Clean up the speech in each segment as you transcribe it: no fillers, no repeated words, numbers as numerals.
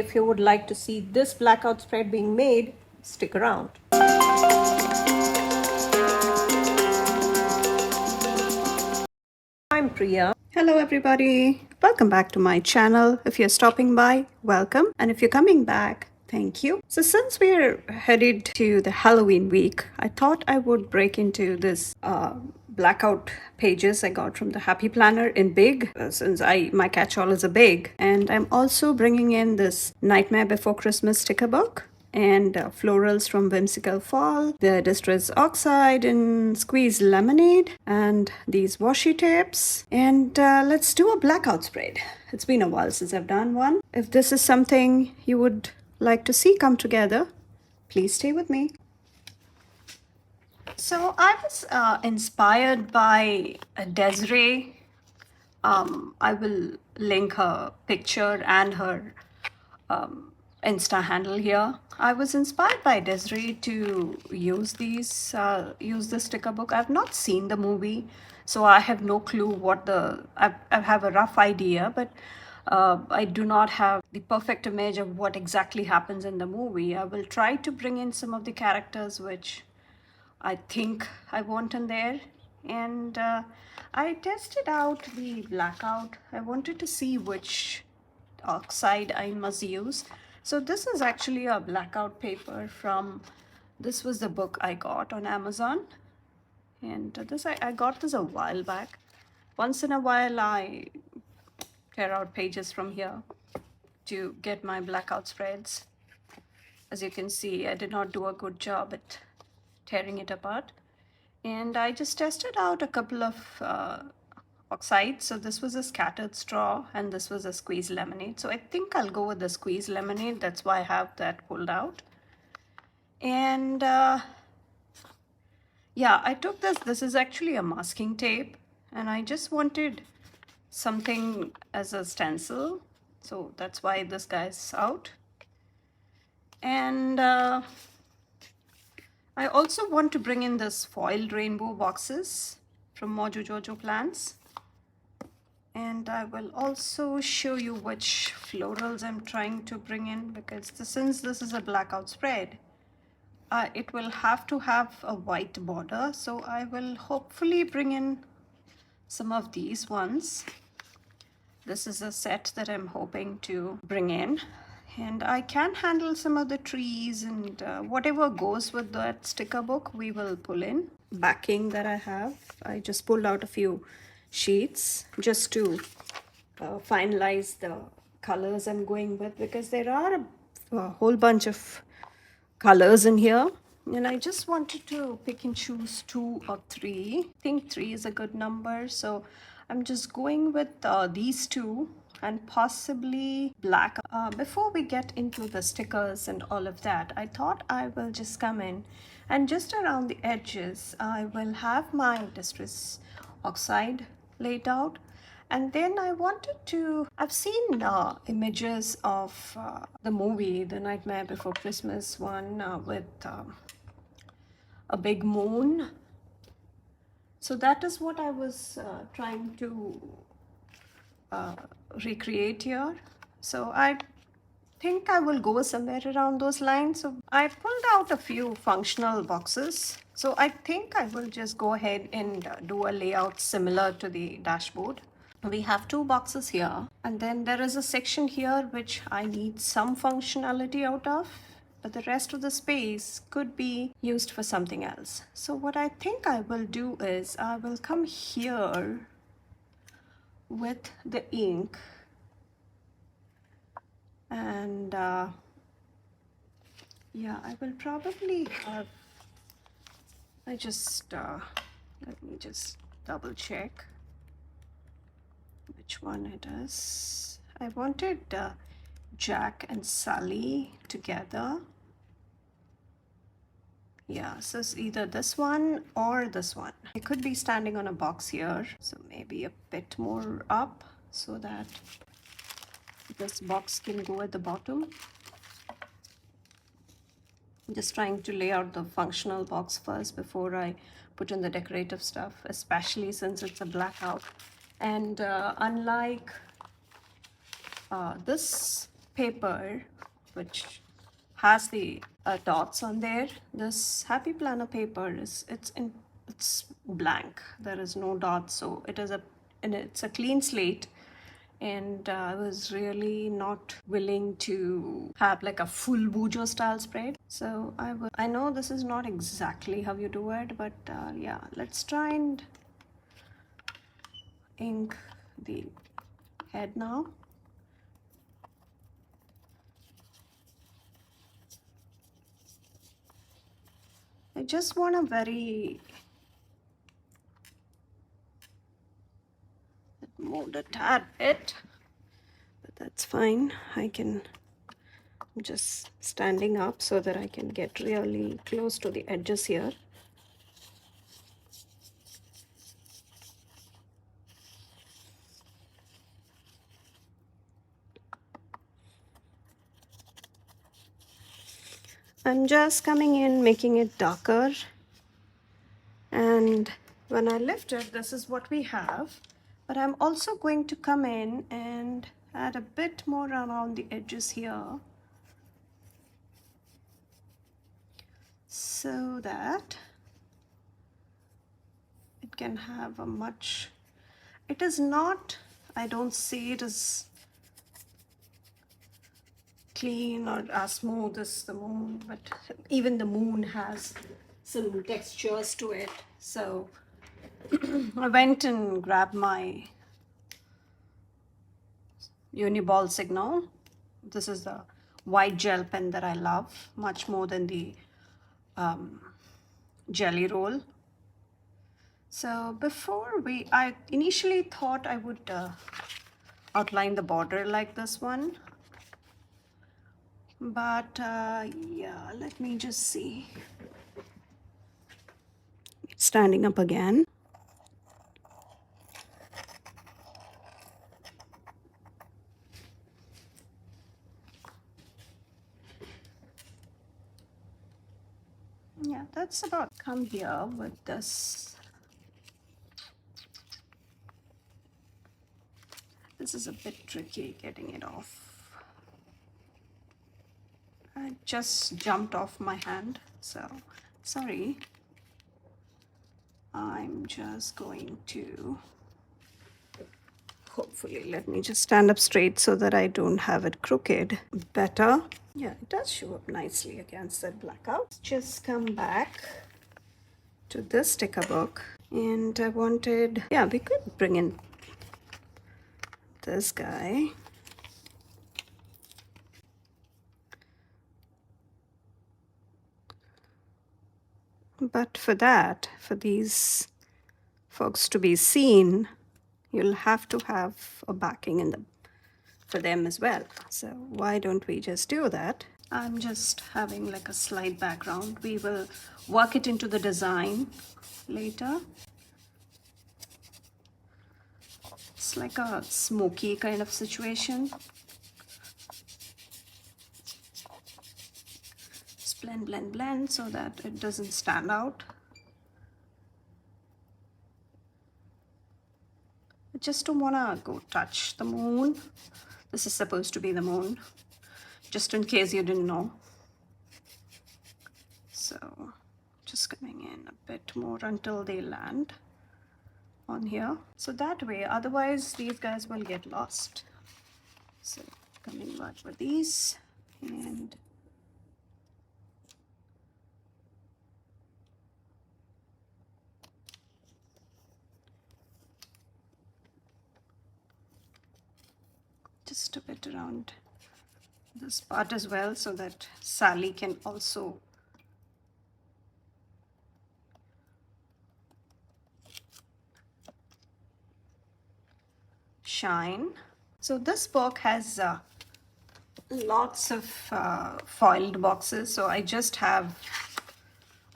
if you would like to see this blackout spread being made, stick around. I'm Priya. Hello everybody. Welcome back to my channel. If you're stopping by, welcome. And if you're coming back, thank you. So since we're headed to the Halloween week, I thought I would break into this blackout pages I got from the Happy Planner in big, since my catch-all is a big. And I'm also bringing in this Nightmare Before Christmas sticker book and florals from Whimsical Fall, the Distress Oxide and Squeeze Lemonade, and these washi tapes. And let's do a blackout spread. It's been a while since I've done one. If this is something you would like to see come together, please stay with me. So I was inspired by Desiree. I will link her picture and her Insta handle here. I was inspired by Desiree to use this sticker book. I've not seen the movie, so I have no clue what I have a rough idea, but I do not have the perfect image of what exactly happens in the movie. I will try to bring in some of the characters which I think I want in there. And I tested out the blackout. I wanted to see which oxide I must use. So this is actually a blackout paper this was the book I got on Amazon. And I got this a while back. Once in a while I tear out pages from here to get my blackout spreads. As you can see, I did not do a good job at tearing it apart. And I just tested out a couple of oxide. So this was a scattered straw and this was a squeezed lemonade. So I think I'll go with the squeezed lemonade. That's why I have that pulled out. And yeah, I took this is actually a masking tape, and I just wanted something as a stencil. So that's why this guy's out. And I also want to bring in this foiled rainbow boxes from Mojo Jojo Plans. And I will also show you which florals I'm trying to bring in, because since this is a blackout spread, it will have to have a white border. So I will hopefully bring in some of these ones. This is a set that I'm hoping to bring in. And I can handle some of the trees and whatever goes with that sticker book, we will pull in. Backing that I have, I just pulled out a few sheets just to finalize the colors I'm going with, because there are a whole bunch of colors in here. And I just wanted to pick and choose 2 or 3. I think 3 is a good number. So I'm just going with these 2 and possibly black. Before we get into the stickers and all of that, I thought I will just come in and just around the edges, I will have my Distress Oxide laid out. And then I wanted to, I've seen images of the movie, the Nightmare Before Christmas one with a big moon. So that is what I was trying to recreate here. So I think I will go somewhere around those lines. So I pulled out a few functional boxes. So I think I will just go ahead and do a layout similar to the dashboard. We have 2 boxes here, and then there is a section here which I need some functionality out of, but the rest of the space could be used for something else. So what I think I will do is I will come here with the ink, and yeah, I will probably have, let me just double check which one it is. I wanted Jack and Sally together. Yeah, so it's either this one or this one. I could be standing on a box here, so maybe a bit more up so that this box can go at the bottom. I'm just trying to lay out the functional box first before I put in the decorative stuff, especially since it's a blackout. And unlike this paper which has the dots on there. This happy planner paper is it's blank. There is no dots, so it's a clean slate. And I was really not willing to have like a full Bujo style spread. So I know this is not exactly how you do it, but yeah, let's try and ink the head now. I just want a very move a tad bit, but that's fine. I'm just standing up so that I can get really close to the edges here. I'm just coming in, making it darker, and when I lift it, this is what we have. But I'm also going to come in and add a bit more around the edges here, so that it can have a much, it is not, I don't see it as clean or as smooth as the moon, but even the moon has some textures to it. So I went and grabbed my Uniball Signal. This is the white gel pen that I love much more than the jelly roll. So I initially thought I would outline the border like this one, but yeah, let me just see. It's standing up again. Yeah, that's about. Come here with this. This is a bit tricky getting it off. It just jumped off my hand, so sorry. I'm just going to, hopefully, let me just stand up straight so that I don't have it crooked. Better. Yeah, it does show up nicely against that blackout. Just come back to this sticker book, and I wanted, yeah, we could bring in this guy. But for that, for these folks to be seen, you'll have to have a backing for them as well. So why don't we just do that? I'm just having like a slight background. We will work it into the design later. It's like a smoky kind of situation. Just blend, blend, blend so that it doesn't stand out. I just don't want to go touch the moon. This is supposed to be the moon, just in case you didn't know. So just coming in a bit more until they land on here. So that way, otherwise these guys will get lost. So coming back with these and just a bit around this part as well, so that Sally can also shine. So this book has lots of foiled boxes, so I just have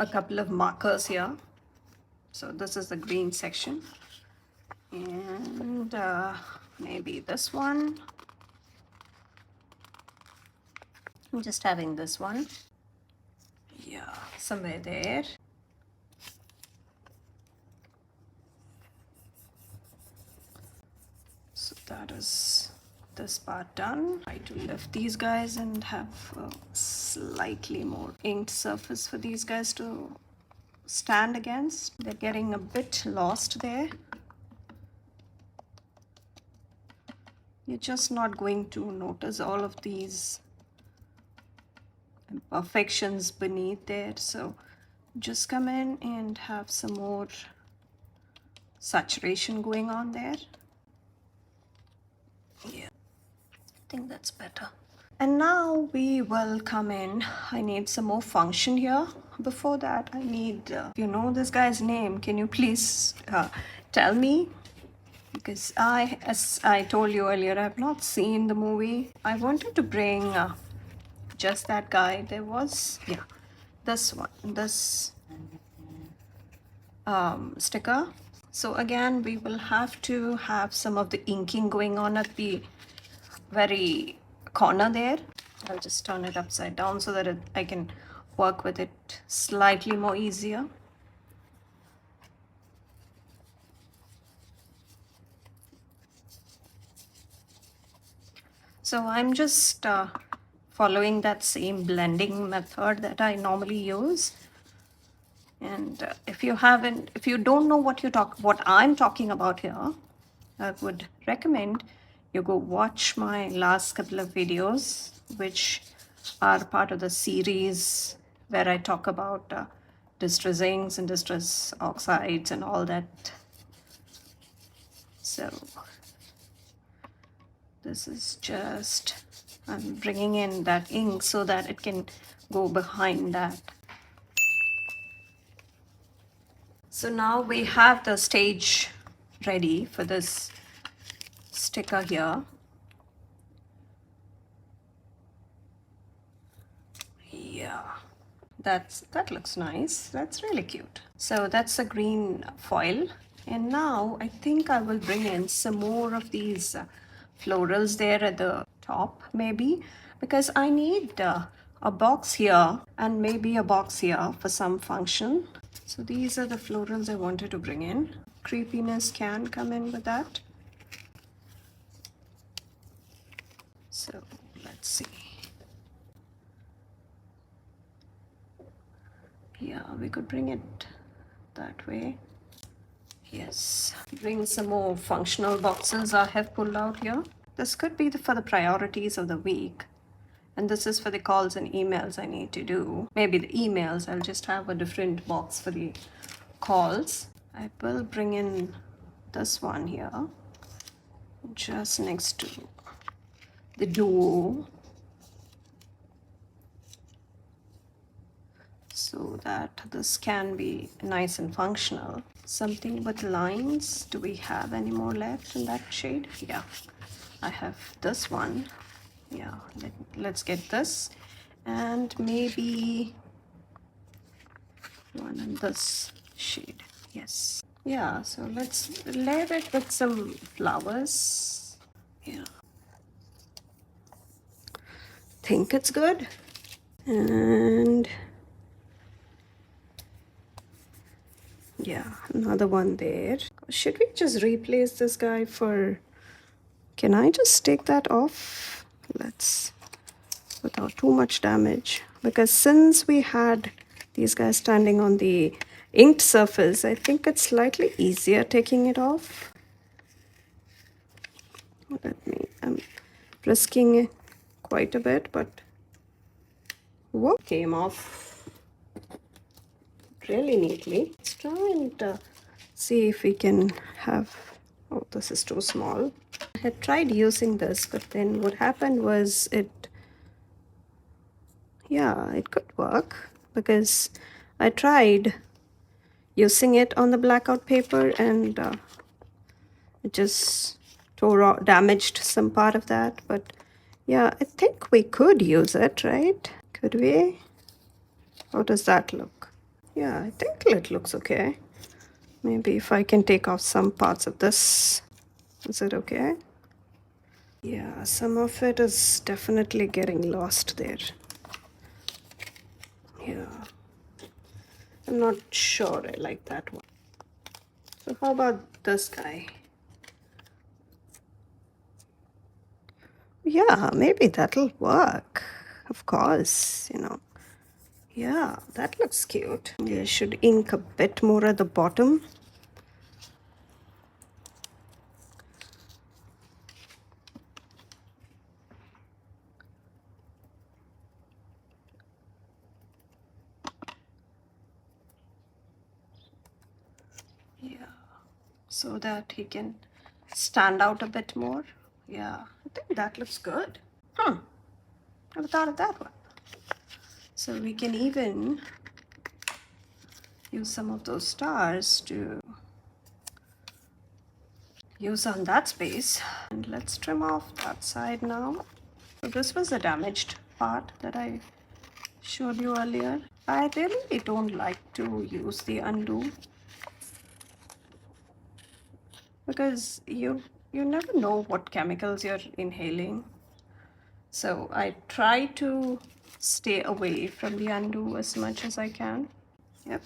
a couple of markers here. So this is the green section, and maybe this one. I'm just having this one, yeah, somewhere there. So that is this part done. Try to lift these guys and have a slightly more inked surface for these guys to stand against. They're getting a bit lost there. You're just not going to notice all of these imperfections beneath there, so just come in and have some more saturation going on there. Yeah, I think that's better. And now we will come in. I need some more function here. Before that, I need, if you know this guy's name, can you please tell me? Because as I told you earlier, I have not seen the movie. I wanted to bring just that guy. There was, yeah, this one, this sticker. So again, we will have to have some of the inking going on at the very corner there. I'll just turn it upside down so that I can work with it slightly more easier. So I'm just following that same blending method that I normally use. And if you don't know what I'm talking about here, I would recommend you go watch my last couple of videos, which are part of the series where I talk about distress inks and distress oxides and all that. So this is just, I'm bringing in that ink so that it can go behind that. So now we have the stage ready for this sticker here. Yeah, that looks nice. That's really cute. So that's a green foil. And now I think I will bring in some more of these florals there at the top, maybe, because I need a box here and maybe a box here for some function. So these are the florals I wanted to bring in. Creepiness can come in with that. So let's see. Yeah, we could bring it that way. Yes, bring some more functional boxes I have pulled out here. This could be for the priorities of the week. And this is for the calls and emails I need to do. Maybe the emails, I'll just have a different box for the calls. I will bring in this one here, just next to the duo, so that this can be nice and functional. Something with lines. Do we have any more left in that shade? Yeah, I have this one. Yeah, let's get this, and maybe one in this shade. Yes. Yeah, so let's layer it with some flowers. Yeah, think it's good. And yeah, another one there. Should we just replace this guy for, can I just take that off? Let's, without too much damage, because since we had these guys standing on the inked surface, I think it's slightly easier taking it off. I'm risking it quite a bit, but what came off really neatly. Let's try and see if we can have, oh, this is too small. I had tried using this, but then what happened was yeah, it could work, because I tried using it on the blackout paper and it just damaged some part of that. But yeah, I think we could use it, right? Could we? How does that look? Yeah, I think it looks okay. Maybe if I can take off some parts of this. Is it okay? Yeah, some of it is definitely getting lost there. Yeah, I'm not sure I like that one. So how about this guy? Yeah, maybe that'll work. Of course, Yeah, that looks cute. You should ink a bit more at the bottom. Yeah, so that he can stand out a bit more. Yeah, I think that looks good. Never thought of that one. So we can even use some of those stars to use on that space. And let's trim off that side now. So this was the damaged part that I showed you earlier. I really don't like to use the undo because you never know what chemicals you're inhaling. So I try to stay away from the undo as much as I can. Yep.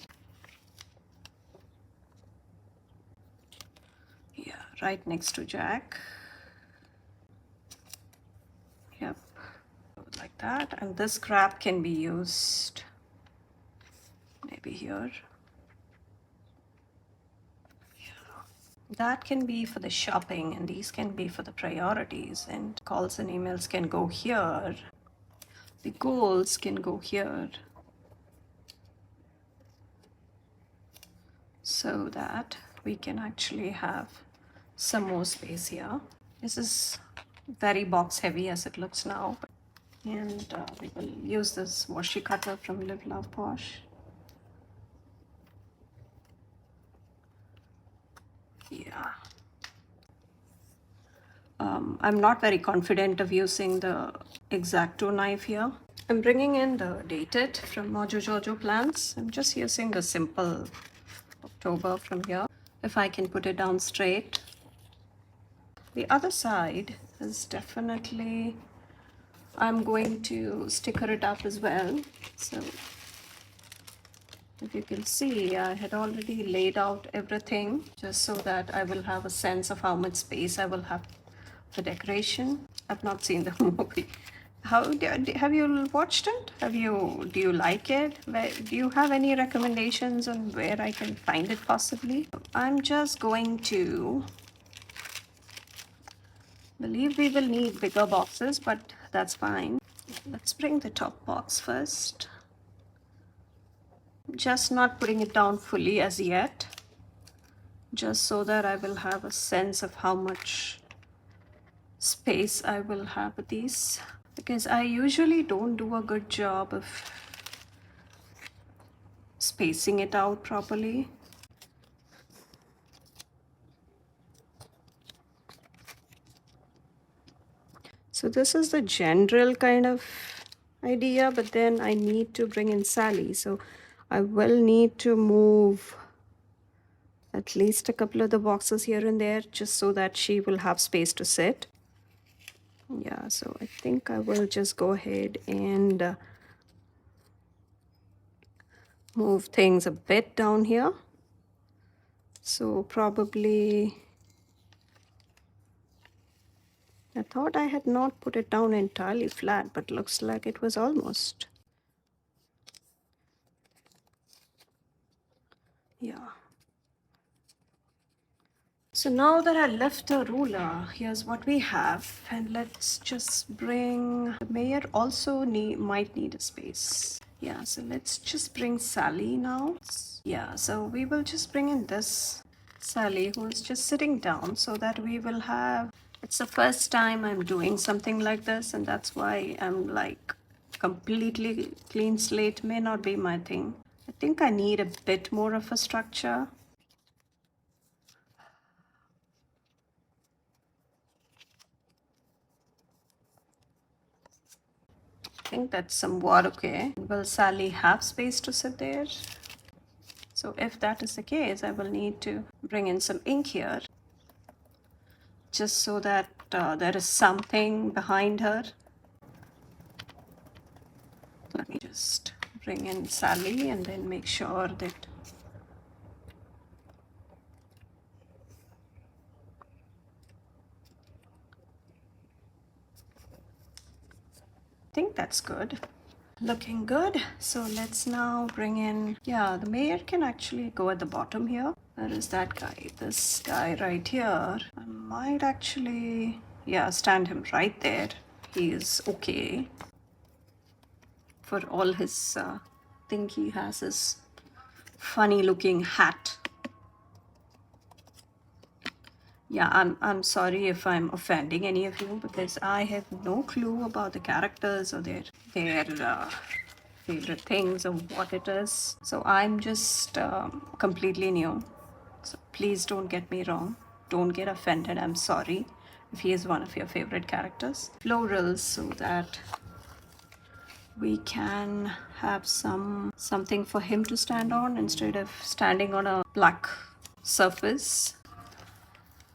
Yeah, right next to Jack. Yep. Like that. And this scrap can be used maybe here. That can be for the shopping, and these can be for the priorities, and calls and emails can go here. The goals can go here. So that we can actually have some more space here. This is very box heavy as it looks now. And we will use this washi cutter from Live Love Posh. Yeah. I'm not very confident of using the X-Acto knife here. I'm bringing in the Dated from Mojo Jojo Plans. I'm just using the simple October from here. If I can put it down straight. The other side is definitely, I'm going to sticker it up as well. So if you can see, I had already laid out everything just so that I will have a sense of how much space I will have for decoration. I've not seen the movie. Have you watched it? Do you like it? Do you have any recommendations on where I can find it possibly? I'm just going to believe we will need bigger boxes, but that's fine. Let's bring the top box first. Just not putting it down fully as yet, just so that I will have a sense of how much space I will have with these, because I usually don't do a good job of spacing it out properly. So this is the general kind of idea, but then I need to bring in Sally, so I will need to move at least a couple of the boxes here and there just so that she will have space to sit. Yeah, so I think I will just go ahead and move things a bit down here. So probably, I thought I had not put it down entirely flat, but looks like it was almost. Yeah. So now that I left the ruler, here's what we have. And let's just bring, the mayor also might need a space. Yeah, so let's just bring Sally now. Yeah, so we will just bring in this Sally who is just sitting down so that we will have, it's the first time I'm doing something like this, and that's why I'm like completely clean slate may not be my thing. I think I need a bit more of a structure. I think that's somewhat okay. Will Sally have space to sit there? So if that is the case, I will need to bring in some ink here, just so that there is something behind her. Let me just bring in Sally and then make sure that good. Looking good. So let's now bring in, yeah, the mayor can actually go at the bottom here. Where is that guy? This guy right here. I might actually, yeah, stand him right there. He is okay. For all his thing, he has his funny looking hat. Yeah, I'm sorry if I'm offending any of you, because I have no clue about the characters or their favorite things or what it is. So I'm just completely new. So please don't get me wrong. Don't get offended. I'm sorry if he is one of your favorite characters. Florals, so that we can have something for him to stand on instead of standing on a black surface.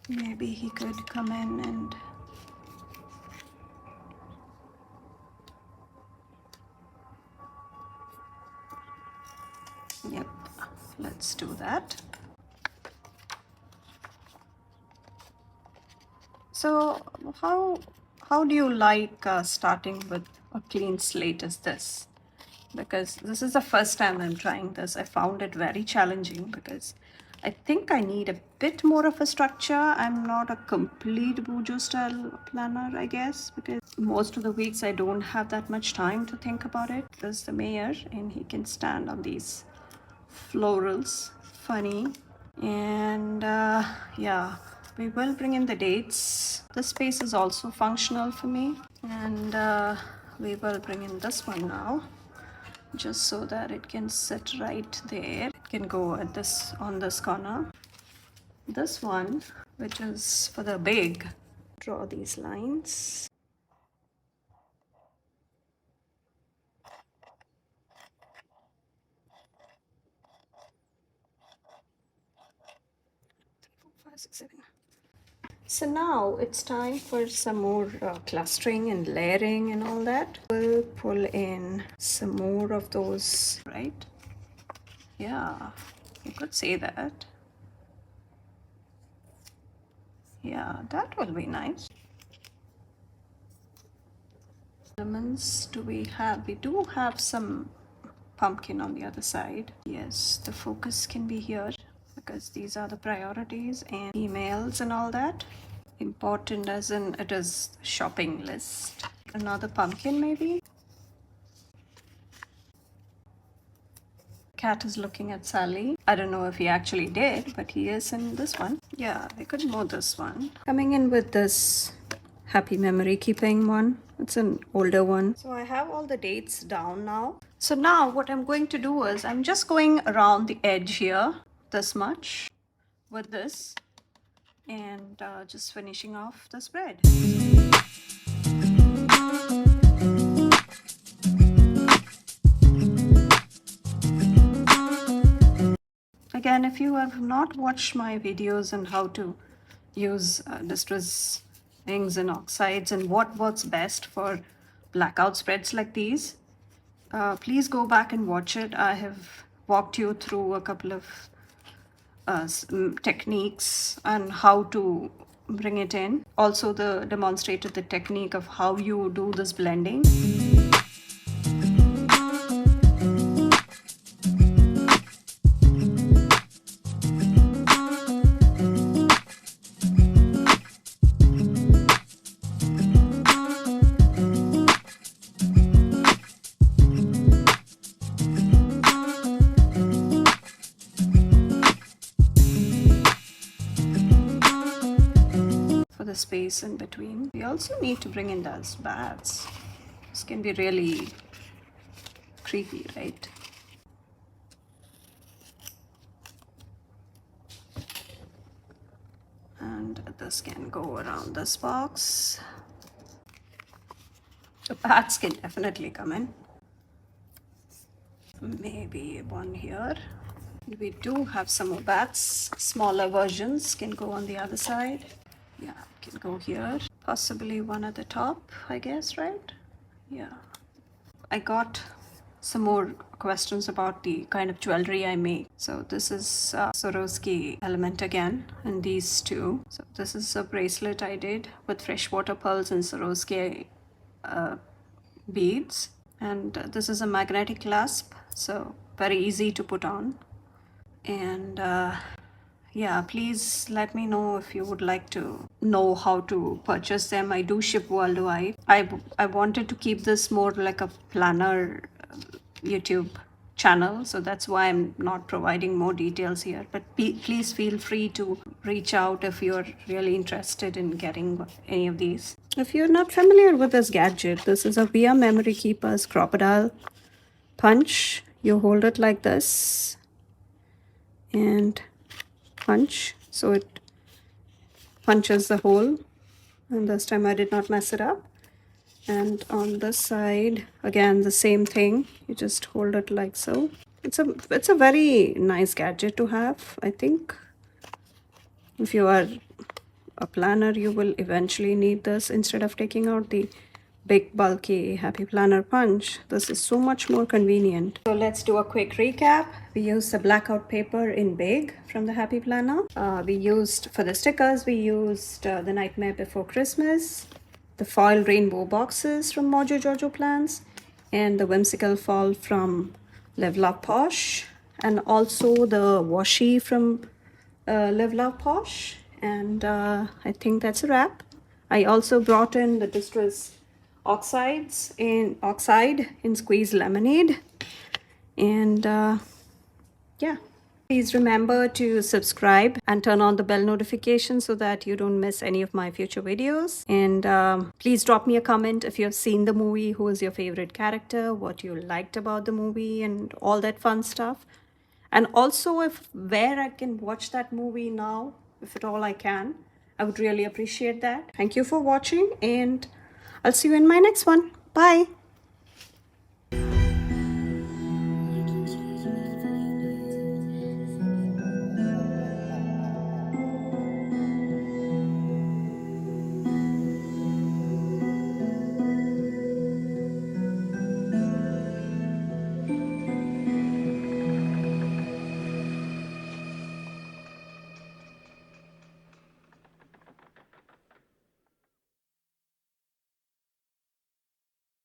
Maybe he could come in and yep, let's do that. So how do you like starting with a clean slate as this? Because this is the first time I'm trying this. I found it very challenging because I think I need a bit more of a structure. I'm not a complete Bujo style planner, I guess, because most of the weeks I don't have that much time to think about it. This is the mayor, and he can stand on these florals. Funny. And yeah, we will bring in the dates. This space is also functional for me. And we will bring in this one now, just so that it can sit right there. It can go at this, on this corner. This one, which is for the big, draw these lines. So now it's time for some more clustering and layering and all that. We'll pull in some more of those, right? Yeah, you could say that. Yeah, that will be nice. Elements do we have? We do have some pumpkin on the other side. Yes, the focus can be here because these are the priorities and emails and all that. Important as in it is shopping list. Another pumpkin maybe. Cat is looking at Sally. I don't know if he actually did, but he is in this one. Yeah, we could move this one. Coming in with this happy memory keeping one. It's an older one. So I have all the dates down now. So now what I'm going to do is I'm just going around the edge here, this much, with this, and just finishing off the spread. Again, if you have not watched my videos on how to use distress inks and oxides and what works best for blackout spreads like these, please go back and watch it. I have walked you through a couple of techniques on how to bring it in. Also demonstrated the technique of how you do this blending. The space in between. We also need to bring in those bats. This can be really creepy, right? And this can go around this box. The bats can definitely come in. Maybe one here. We do have some more bats. Smaller versions can go on the other side. Yeah, can go here. Possibly one at the top, I guess, right? Yeah. I got some more questions about the kind of jewelry I make. So this is Swarovski element again, and these two. So this is a bracelet I did with freshwater pearls and Swarovski beads. And this is a magnetic clasp, so very easy to put on. And yeah, please let me know if you would like to know how to purchase them. I do ship worldwide. I wanted to keep this more like a planner YouTube channel, so that's why I'm not providing more details here, but please feel free to reach out if you're really interested in getting any of these. If you're not familiar with this gadget, this is a VR Memory Keeper's crocodile punch. You hold it like this and punch, so it punches the hole, and this time I did not mess it up. And on this side again the same thing, you just hold it like so. It's a very nice gadget to have. I think if you are a planner, you will eventually need this instead of taking out the big bulky Happy Planner punch. This is so much more convenient. So let's do a quick recap. We used the blackout paper in big from the Happy Planner. We used, for the stickers, we used the Nightmare Before Christmas, the foil rainbow boxes from Mojo Jojo Plans, and the whimsical fall from Live Love Posh, and also the washi from Live Love Posh. And I think that's a wrap. I also brought in the Distress oxide in squeezed lemonade. And yeah, please remember to subscribe and turn on the bell notification so that you don't miss any of my future videos. And please drop me a comment if you have seen the movie, who is your favorite character, what you liked about the movie, and all that fun stuff. And also where I can watch that movie now, if at all I can. I would really appreciate that. Thank you for watching, and I'll see you in my next one. Bye.